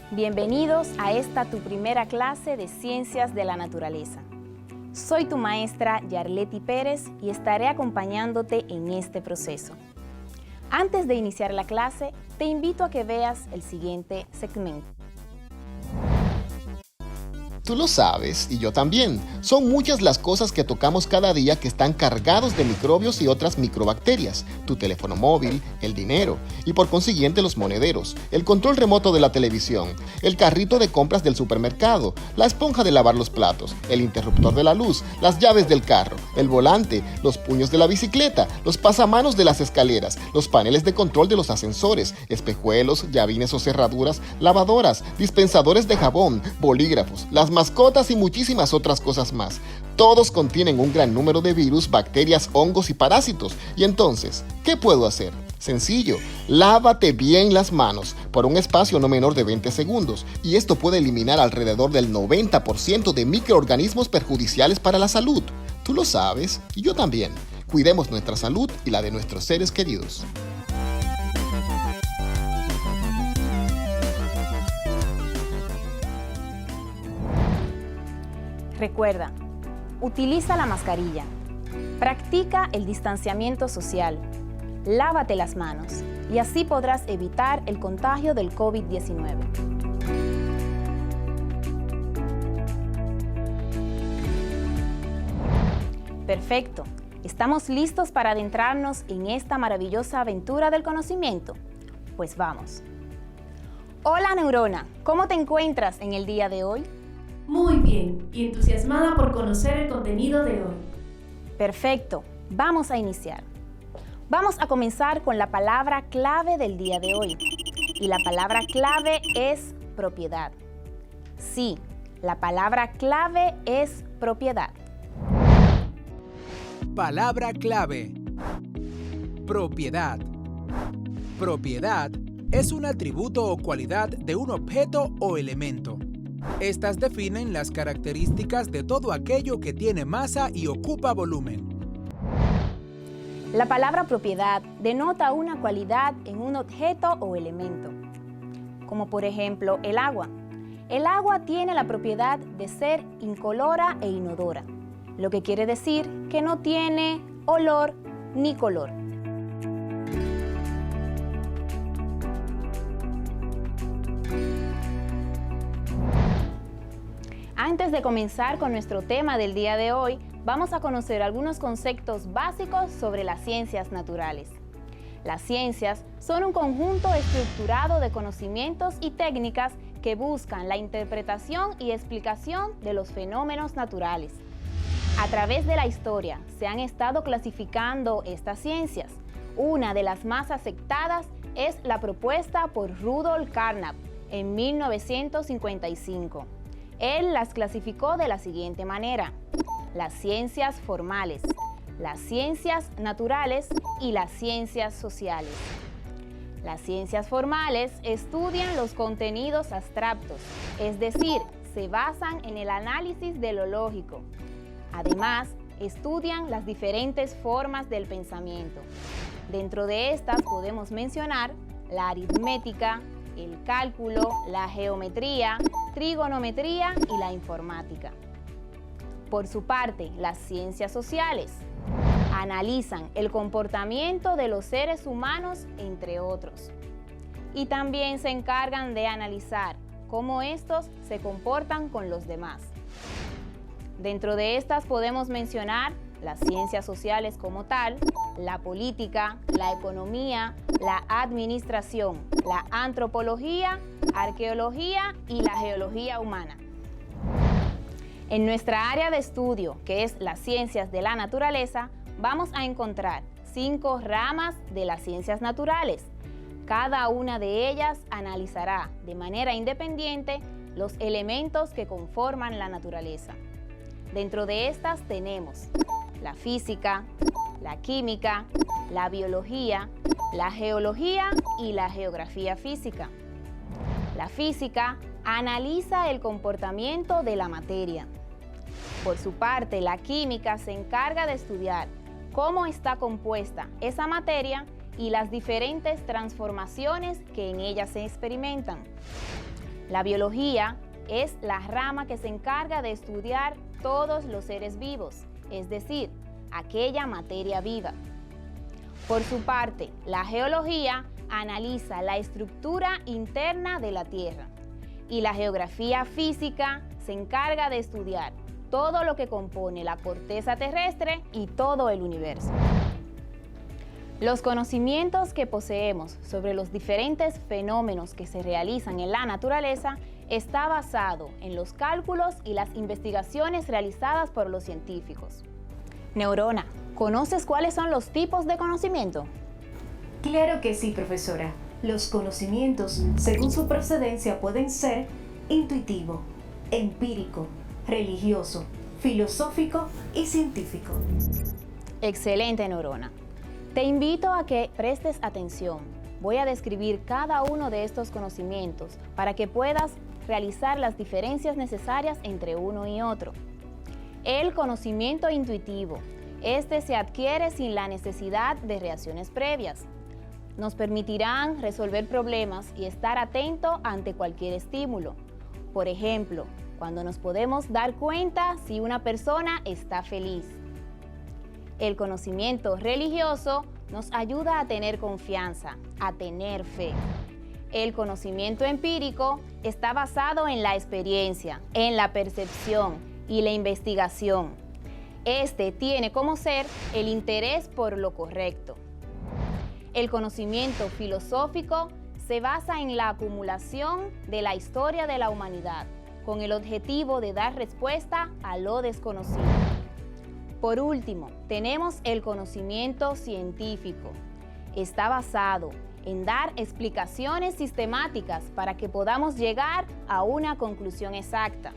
Bienvenidos a esta tu primera clase de Ciencias de la Naturaleza. Soy tu maestra Yarleti Pérez y estaré acompañándote en este proceso. Antes de iniciar la clase, te invito a que veas el siguiente segmento. Tú lo sabes, y yo también. Son muchas las cosas que tocamos cada día que están cargados de microbios y otras microbacterias. Tu teléfono móvil, el dinero, y por consiguiente los monederos, el control remoto de la televisión, el carrito de compras del supermercado, la esponja de lavar los platos, el interruptor de la luz, las llaves del carro, el volante, los puños de la bicicleta, los pasamanos de las escaleras, los paneles de control de los ascensores, espejuelos, llavines o cerraduras, lavadoras, dispensadores de jabón, bolígrafos, las mascotas y muchísimas otras cosas más. Todos contienen un gran número de virus, bacterias, hongos y parásitos. Y entonces, ¿qué puedo hacer? Sencillo, lávate bien las manos por un espacio no menor de 20 segundos y esto puede eliminar alrededor del 90% de microorganismos perjudiciales para la salud. Tú lo sabes y yo también. Cuidemos nuestra salud y la de nuestros seres queridos. Recuerda, utiliza la mascarilla, practica el distanciamiento social, lávate las manos y así podrás evitar el contagio del COVID-19. Perfecto, ¿estamos listos para adentrarnos en esta maravillosa aventura del conocimiento? Pues vamos. Hola neurona, ¿cómo te encuentras en el día de hoy? Muy bien, y entusiasmada por conocer el contenido de hoy. Perfecto, vamos a iniciar. Vamos a comenzar con la palabra clave del día de hoy. Y la palabra clave es propiedad. Sí, la palabra clave es propiedad. Palabra clave. Propiedad. Propiedad es un atributo o cualidad de un objeto o elemento. Estas definen las características de todo aquello que tiene masa y ocupa volumen. La palabra propiedad denota una cualidad en un objeto o elemento, como por ejemplo el agua. El agua tiene la propiedad de ser incolora e inodora, lo que quiere decir que no tiene olor ni color. Antes de comenzar con nuestro tema del día de hoy, vamos a conocer algunos conceptos básicos sobre las ciencias naturales. Las ciencias son un conjunto estructurado de conocimientos y técnicas que buscan la interpretación y explicación de los fenómenos naturales. A través de la historia se han estado clasificando estas ciencias. Una de las más aceptadas es la propuesta por Rudolf Carnap en 1955. Él las clasificó de la siguiente manera: las ciencias formales, las ciencias naturales y las ciencias sociales. Las ciencias formales estudian los contenidos abstractos, es decir, se basan en el análisis de lo lógico. Además, estudian las diferentes formas del pensamiento. Dentro de estas podemos mencionar la aritmética, el cálculo, la geometría, trigonometría y la informática. Por su parte, las ciencias sociales analizan el comportamiento de los seres humanos, entre otros. Y también se encargan de analizar cómo estos se comportan con los demás. Dentro de estas podemos mencionar las ciencias sociales como tal, la política, la economía, la administración, la antropología, arqueología y la geología humana. En nuestra área de estudio, que es las ciencias de la naturaleza, vamos a encontrar 5 ramas de las ciencias naturales. Cada una de ellas analizará de manera independiente los elementos que conforman la naturaleza. Dentro de estas tenemos la física, la química, la biología, la geología y la geografía física. La física analiza el comportamiento de la materia. Por su parte, la química se encarga de estudiar cómo está compuesta esa materia y las diferentes transformaciones que en ella se experimentan. La biología es la rama que se encarga de estudiar todos los seres vivos, es decir, aquella materia viva. Por su parte, la geología analiza la estructura interna de la Tierra y la geografía física se encarga de estudiar todo lo que compone la corteza terrestre y todo el universo. Los conocimientos que poseemos sobre los diferentes fenómenos que se realizan en la naturaleza está basado en los cálculos y las investigaciones realizadas por los científicos. Neurona, ¿conoces cuáles son los tipos de conocimiento? Claro que sí, profesora. Los conocimientos, según su procedencia, pueden ser intuitivo, empírico, religioso, filosófico y científico. Excelente, Neurona. Te invito a que prestes atención. Voy a describir cada uno de estos conocimientos para que puedas realizar las diferencias necesarias entre uno y otro. El conocimiento intuitivo. Este se adquiere sin la necesidad de reacciones previas. Nos permitirán resolver problemas y estar atento ante cualquier estímulo. Por ejemplo, cuando nos podemos dar cuenta si una persona está feliz. El conocimiento religioso nos ayuda a tener confianza, a tener fe. El conocimiento empírico está basado en la experiencia, en la percepción y la investigación. Este tiene como ser el interés por lo correcto. El conocimiento filosófico se basa en la acumulación de la historia de la humanidad, con el objetivo de dar respuesta a lo desconocido. Por último, tenemos el conocimiento científico. Está basado en dar explicaciones sistemáticas para que podamos llegar a una conclusión exacta.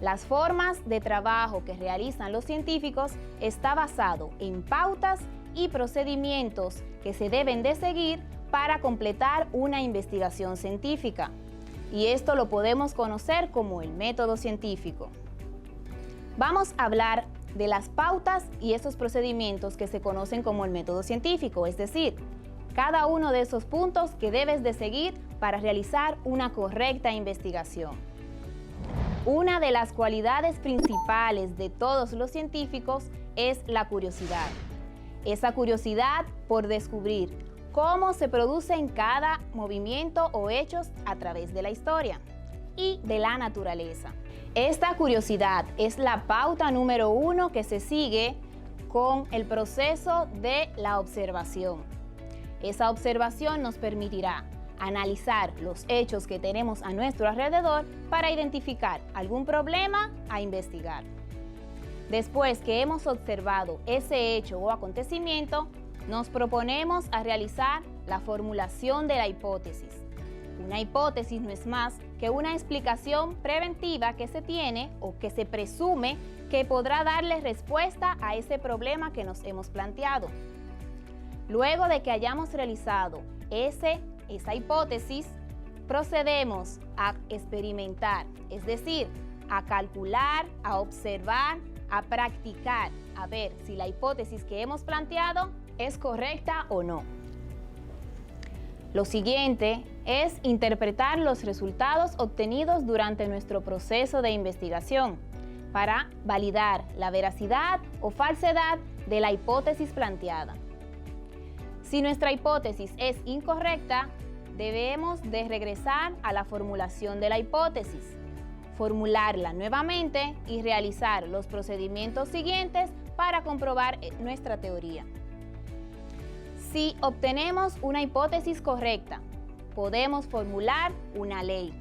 Las formas de trabajo que realizan los científicos está basado en pautas y procedimientos que se deben de seguir para completar una investigación científica. Y esto lo podemos conocer como el método científico. Vamos a hablar de las pautas y esos procedimientos que se conocen como el método científico, es decir, cada uno de esos puntos que debes de seguir para realizar una correcta investigación. Una de las cualidades principales de todos los científicos es la curiosidad. Esa curiosidad por descubrir cómo se producen cada movimiento o hechos a través de la historia y de la naturaleza. Esta curiosidad es la pauta número 1 que se sigue con el proceso de la observación. Esa observación nos permitirá analizar los hechos que tenemos a nuestro alrededor para identificar algún problema a investigar. Después que hemos observado ese hecho o acontecimiento, nos proponemos a realizar la formulación de la hipótesis. Una hipótesis no es más que una explicación preventiva que se tiene o que se presume que podrá darle respuesta a ese problema que nos hemos planteado. Luego de que hayamos realizado esa hipótesis, procedemos a experimentar, es decir, a calcular, a observar, a practicar, a ver si la hipótesis que hemos planteado es correcta o no. Lo siguiente es interpretar los resultados obtenidos durante nuestro proceso de investigación para validar la veracidad o falsedad de la hipótesis planteada. Si nuestra hipótesis es incorrecta, debemos de regresar a la formulación de la hipótesis, formularla nuevamente y realizar los procedimientos siguientes para comprobar nuestra teoría. Si obtenemos una hipótesis correcta, podemos formular una ley.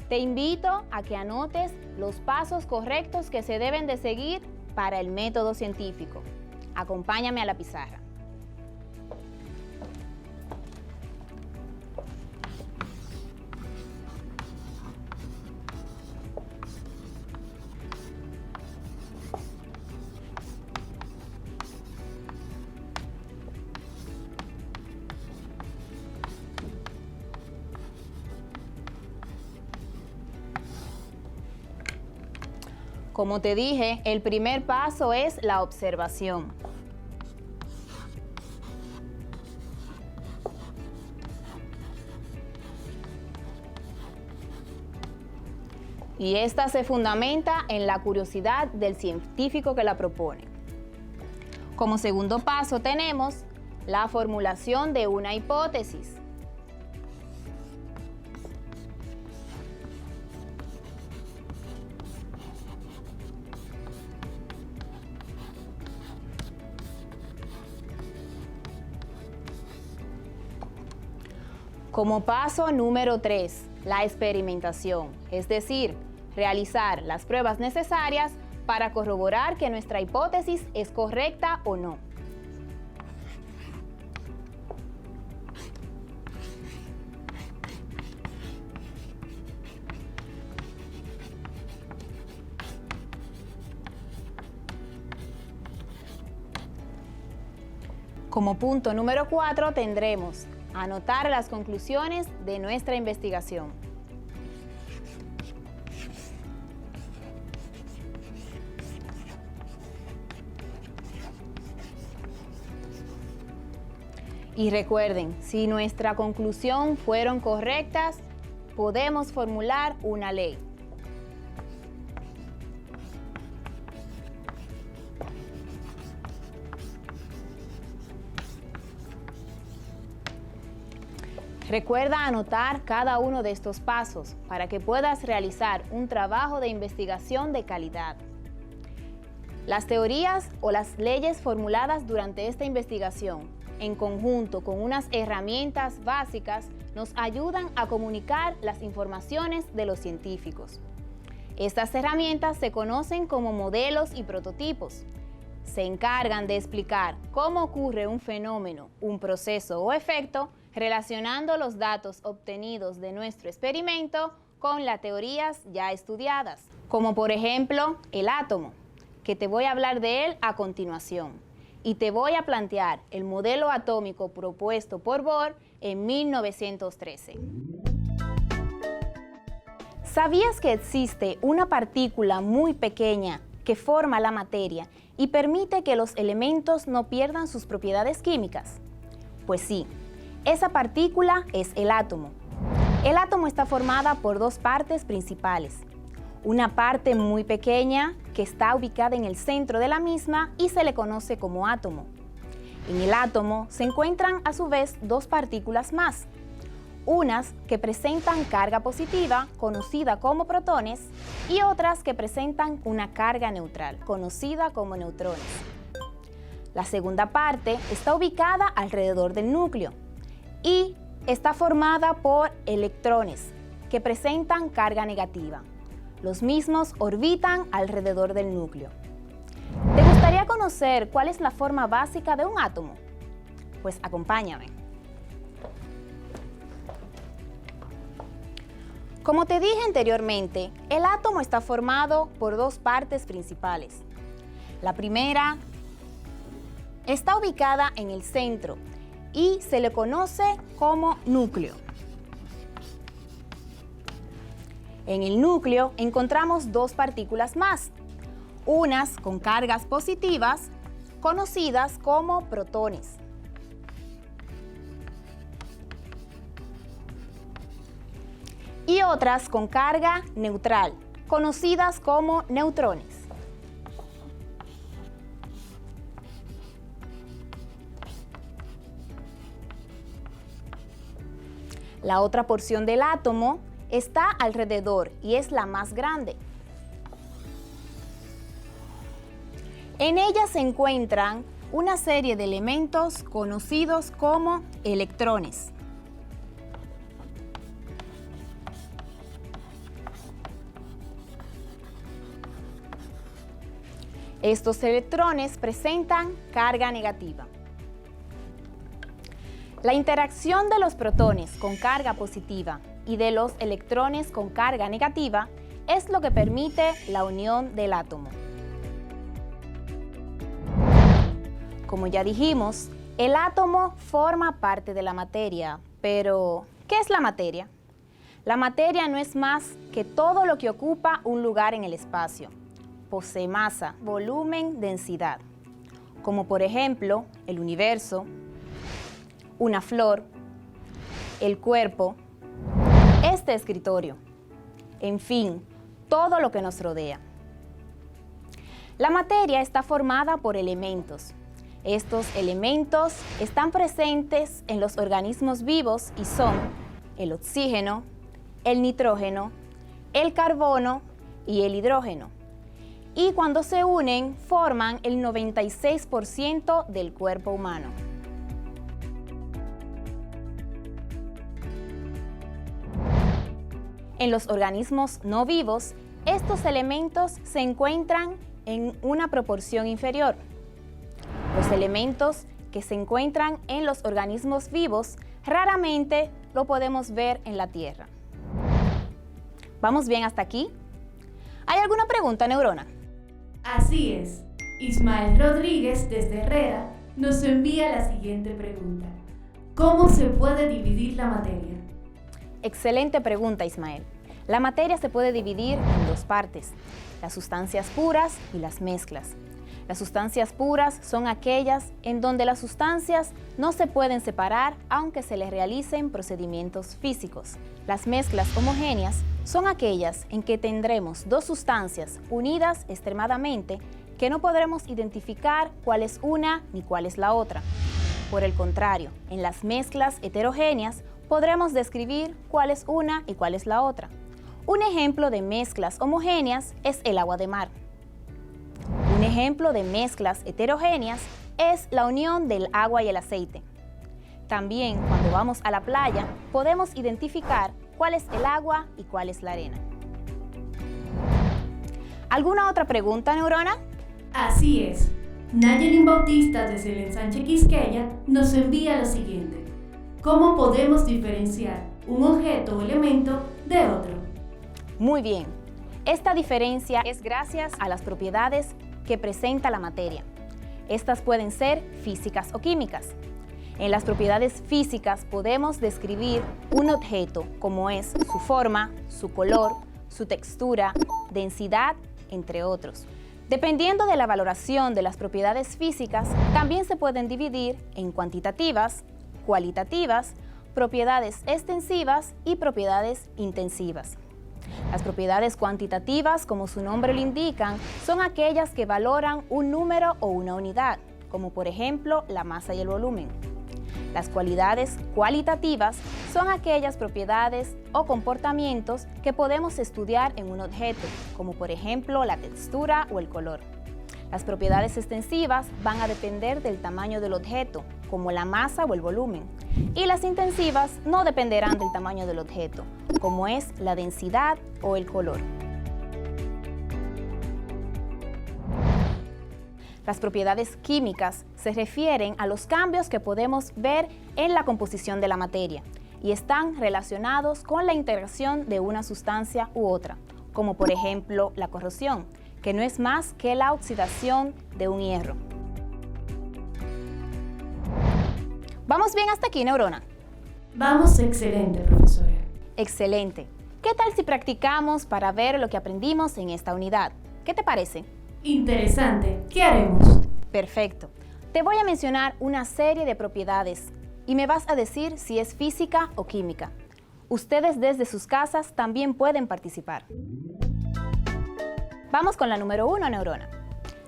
Te invito a que anotes los pasos correctos que se deben de seguir para el método científico. Acompáñame a la pizarra. Como te dije, el primer paso es la observación. Y esta se fundamenta en la curiosidad del científico que la propone. Como segundo paso tenemos la formulación de una hipótesis. Como paso número 3, la experimentación, es decir, realizar las pruebas necesarias para corroborar que nuestra hipótesis es correcta o no. Como punto número 4 tendremos anotar las conclusiones de nuestra investigación. Y recuerden, si nuestra conclusión fueron correctas, podemos formular una ley. Recuerda anotar cada uno de estos pasos para que puedas realizar un trabajo de investigación de calidad. Las teorías o las leyes formuladas durante esta investigación, en conjunto con unas herramientas básicas, nos ayudan a comunicar las informaciones de los científicos. Estas herramientas se conocen como modelos y prototipos. Se encargan de explicar cómo ocurre un fenómeno, un proceso o efecto, relacionando los datos obtenidos de nuestro experimento con las teorías ya estudiadas, como por ejemplo el átomo, que te voy a hablar de él a continuación, y te voy a plantear el modelo atómico propuesto por Bohr en 1913. ¿Sabías que existe una partícula muy pequeña que forma la materia y permite que los elementos no pierdan sus propiedades químicas? Pues sí. Esa partícula es el átomo. El átomo está formada por dos partes principales. Una parte muy pequeña que está ubicada en el centro de la misma y se le conoce como átomo. En el átomo se encuentran a su vez dos partículas más. Unas que presentan carga positiva, conocida como protones, y otras que presentan una carga neutral, conocida como neutrones. La segunda parte está ubicada alrededor del núcleo y está formada por electrones que presentan carga negativa. Los mismos orbitan alrededor del núcleo. ¿Te gustaría conocer cuál es la forma básica de un átomo? Pues acompáñame. Como te dije anteriormente, el átomo está formado por dos partes principales. La primera está ubicada en el centro y se le conoce como núcleo. En el núcleo encontramos dos partículas más, unas con cargas positivas, conocidas como protones. Y otras con carga neutral, conocidas como neutrones. La otra porción del átomo está alrededor y es la más grande. En ella se encuentran una serie de elementos conocidos como electrones. Estos electrones presentan carga negativa. La interacción de los protones con carga positiva y de los electrones con carga negativa es lo que permite la unión del átomo. Como ya dijimos, el átomo forma parte de la materia, pero ¿qué es la materia? La materia no es más que todo lo que ocupa un lugar en el espacio. posee masa, volumen, densidad, como por ejemplo el universo, una flor, el cuerpo, este escritorio, en fin, todo lo que nos rodea. La materia está formada por elementos. Estos elementos están presentes en los organismos vivos y son el oxígeno, el nitrógeno, el carbono y el hidrógeno. Y cuando se unen, forman el 96% del cuerpo humano. En los organismos no vivos, estos elementos se encuentran en una proporción inferior. Los elementos que se encuentran en los organismos vivos raramente lo podemos ver en la Tierra. ¿Vamos bien hasta aquí? ¿Hay alguna pregunta, Neurona? Así es. Ismael Rodríguez, desde Herrera, nos envía la siguiente pregunta. ¿Cómo se puede dividir la materia? Excelente pregunta, Ismael. La materia se puede dividir en dos partes, las sustancias puras y las mezclas. Las sustancias puras son aquellas en donde las sustancias no se pueden separar aunque se les realicen procedimientos físicos. Las mezclas homogéneas son aquellas en que tendremos dos sustancias unidas extremadamente que no podremos identificar cuál es una ni cuál es la otra. Por el contrario, en las mezclas heterogéneas podremos describir cuál es una y cuál es la otra. Un ejemplo de mezclas homogéneas es el agua de mar. Un ejemplo de mezclas heterogéneas es la unión del agua y el aceite. También, cuando vamos a la playa, podemos identificar cuál es el agua y cuál es la arena. ¿Alguna otra pregunta, Neurona? Así es. Nayelin Bautista, desde el Ensanche Quisqueya, nos envía lo siguiente. ¿Cómo podemos diferenciar un objeto o elemento de otro? Muy bien. Esta diferencia es gracias a las propiedades que presenta la materia. Estas pueden ser físicas o químicas. En las propiedades físicas podemos describir un objeto como es su forma, su color, su textura, densidad, entre otros. Dependiendo de la valoración de las propiedades físicas, también se pueden dividir en cuantitativas, cualitativas, propiedades extensivas y propiedades intensivas. Las propiedades cuantitativas, como su nombre lo indican, son aquellas que valoran un número o una unidad, como por ejemplo la masa y el volumen. Las cualidades cualitativas son aquellas propiedades o comportamientos que podemos estudiar en un objeto, como por ejemplo la textura o el color. Las propiedades extensivas van a depender del tamaño del objeto, como la masa o el volumen. Y las intensivas no dependerán del tamaño del objeto, como es la densidad o el color. Las propiedades químicas se refieren a los cambios que podemos ver en la composición de la materia y están relacionados con la integración de una sustancia u otra, como por ejemplo la corrosión, que no es más que la oxidación de un hierro. ¿Vamos bien hasta aquí, Neurona? Vamos excelente, profesora. Excelente. ¿Qué tal si practicamos para ver lo que aprendimos en esta unidad? ¿Qué te parece? Interesante. ¿Qué haremos? Perfecto. Te voy a mencionar una serie de propiedades y me vas a decir si es física o química. Ustedes desde sus casas también pueden participar. Vamos con la número 1, Neurona.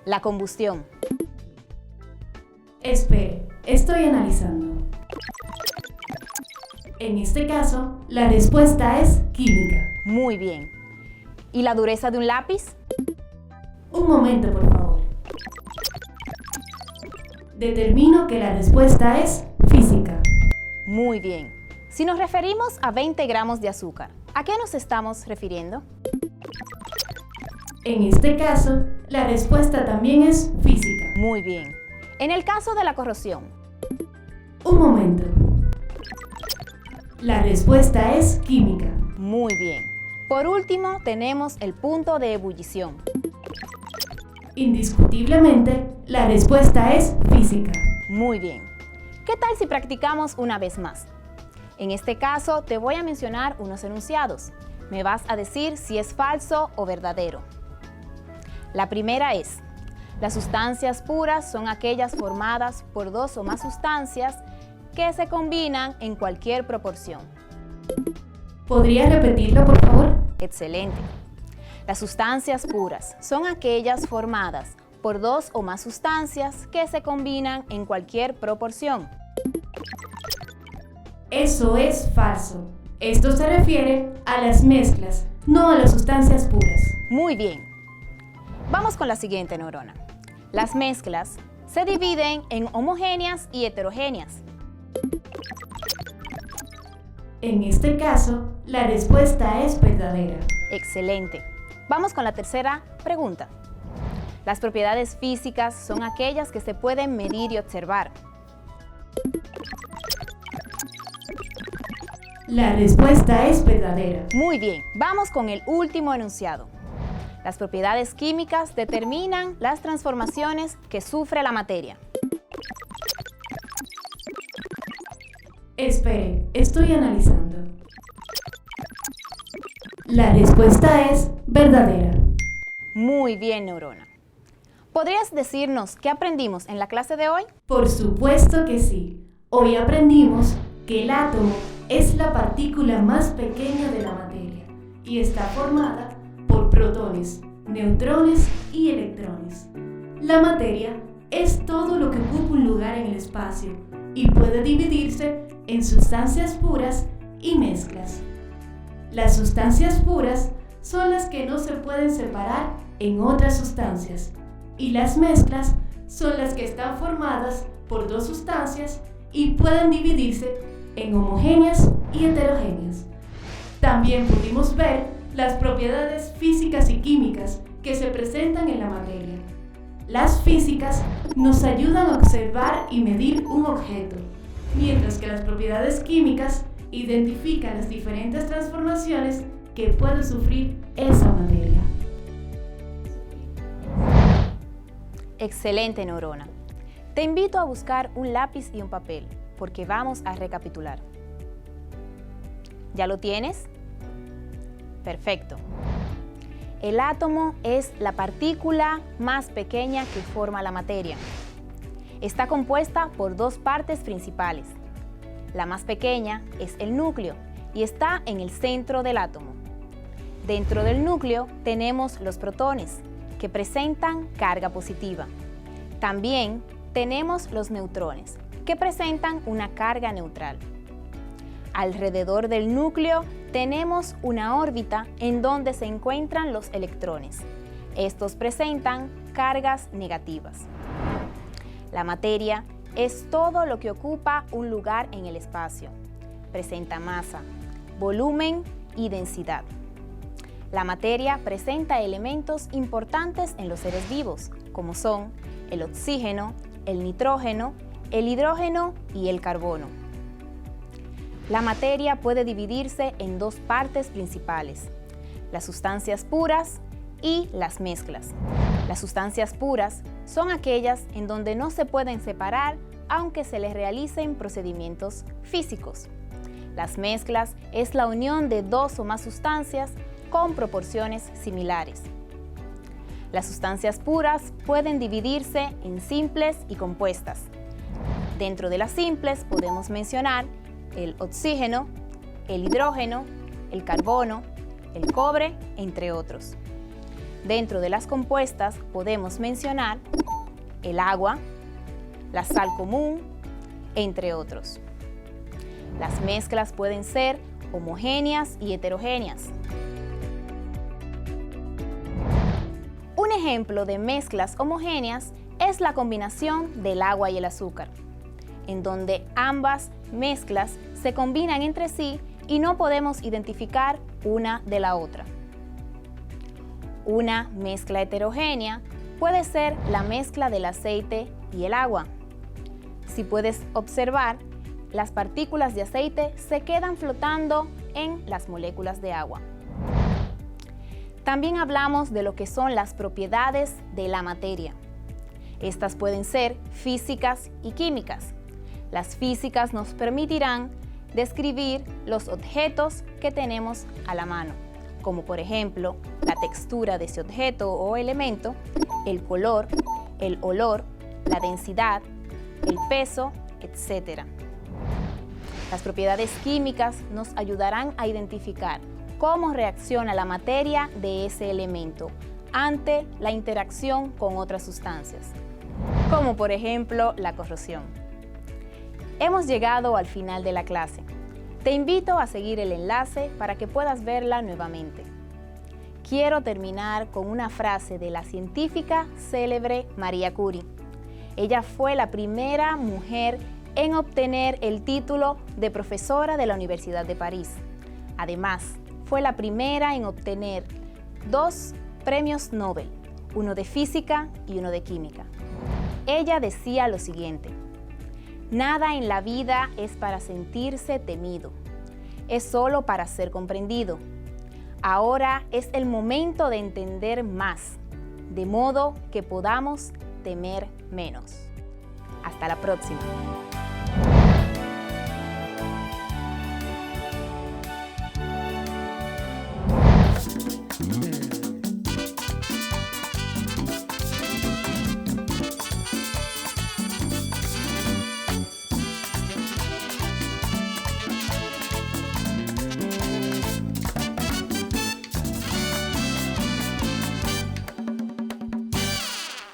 La combustión. Espere, estoy analizando. En este caso, la respuesta es química. Muy bien. ¿Y la dureza de un lápiz? Un momento, por favor. Determino que la respuesta es física. Muy bien. Si nos referimos a 20 gramos de azúcar, ¿a qué nos estamos refiriendo? En este caso, la respuesta también es física. Muy bien. En el caso de la corrosión. Un momento. La respuesta es química. Muy bien. Por último, tenemos el punto de ebullición. Indiscutiblemente, la respuesta es física. Muy bien. ¿Qué tal si practicamos una vez más? En este caso, te voy a mencionar unos enunciados. Me vas a decir si es falso o verdadero. La primera es: las sustancias puras son aquellas formadas por dos o más sustancias que se combinan en cualquier proporción. ¿Podría repetirlo, por favor? Excelente. Las sustancias puras son aquellas formadas por dos o más sustancias que se combinan en cualquier proporción. Eso es falso. Esto se refiere a las mezclas, no a las sustancias puras. Muy bien. Vamos con la siguiente neurona. Las mezclas se dividen en homogéneas y heterogéneas. En este caso, la respuesta es verdadera. Excelente. Vamos con la tercera pregunta. Las propiedades físicas son aquellas que se pueden medir y observar. La respuesta es verdadera. Muy bien. Vamos con el último enunciado. Las propiedades químicas determinan las transformaciones que sufre la materia. Espere, estoy analizando. La respuesta es verdadera. Muy bien, neurona. ¿Podrías decirnos qué aprendimos en la clase de hoy? Por supuesto que sí. Hoy aprendimos que el átomo es la partícula más pequeña de la materia y está formada por protones, neutrones y electrones. La materia es todo lo que ocupa un lugar en el espacio y puede dividirse en sustancias puras y mezclas. Las sustancias puras son las que no se pueden separar en otras sustancias y las mezclas son las que están formadas por dos sustancias y pueden dividirse en homogéneas y heterogéneas. También pudimos ver las propiedades físicas y químicas que se presentan en la materia. Las físicas nos ayudan a observar y medir un objeto, mientras que las propiedades químicas identifican las diferentes transformaciones que puede sufrir esa materia. Excelente, neurona. Te invito a buscar un lápiz y un papel, porque vamos a recapitular. ¿Ya lo tienes? Perfecto. El átomo es la partícula más pequeña que forma la materia. Está compuesta por dos partes principales. La más pequeña es el núcleo y está en el centro del átomo. Dentro del núcleo tenemos los protones, que presentan carga positiva. También tenemos los neutrones, que presentan una carga neutral. Alrededor del núcleo tenemos una órbita en donde se encuentran los electrones. Estos presentan cargas negativas. La materia es todo lo que ocupa un lugar en el espacio. Presenta masa, volumen y densidad. La materia presenta elementos importantes en los seres vivos, como son el oxígeno, el nitrógeno, el hidrógeno y el carbono. La materia puede dividirse en dos partes principales: las sustancias puras y las mezclas. Las sustancias puras son aquellas en donde no se pueden separar aunque se les realicen procedimientos físicos. Las mezclas es la unión de dos o más sustancias con proporciones similares. Las sustancias puras pueden dividirse en simples y compuestas. Dentro de las simples podemos mencionar el oxígeno, el hidrógeno, el carbono, el cobre, entre otros. Dentro de las compuestas podemos mencionar el agua, la sal común, entre otros. Las mezclas pueden ser homogéneas y heterogéneas. Un ejemplo de mezclas homogéneas es la combinación del agua y el azúcar, en donde ambas mezclas se combinan entre sí y no podemos identificar una de la otra. Una mezcla heterogénea puede ser la mezcla del aceite y el agua. Si puedes observar, las partículas de aceite se quedan flotando en las moléculas de agua. También hablamos de lo que son las propiedades de la materia. Estas pueden ser físicas y químicas. Las físicas nos permitirán describir los objetos que tenemos a la mano, como por ejemplo la textura de ese objeto o elemento, el color, el olor, la densidad, el peso, etc. Las propiedades químicas nos ayudarán a identificar cómo reacciona la materia de ese elemento ante la interacción con otras sustancias, como por ejemplo la corrosión. Hemos llegado al final de la clase. Te invito a seguir el enlace para que puedas verla nuevamente. Quiero terminar con una frase de la científica célebre María Curie. Ella fue la primera mujer en obtener el título de profesora de la Universidad de París. Además, fue la primera en obtener 2 premios Nobel, uno de física y uno de química. Ella decía lo siguiente: nada en la vida es para sentirse temido, es solo para ser comprendido. Ahora es el momento de entender más, de modo que podamos temer menos. Hasta la próxima.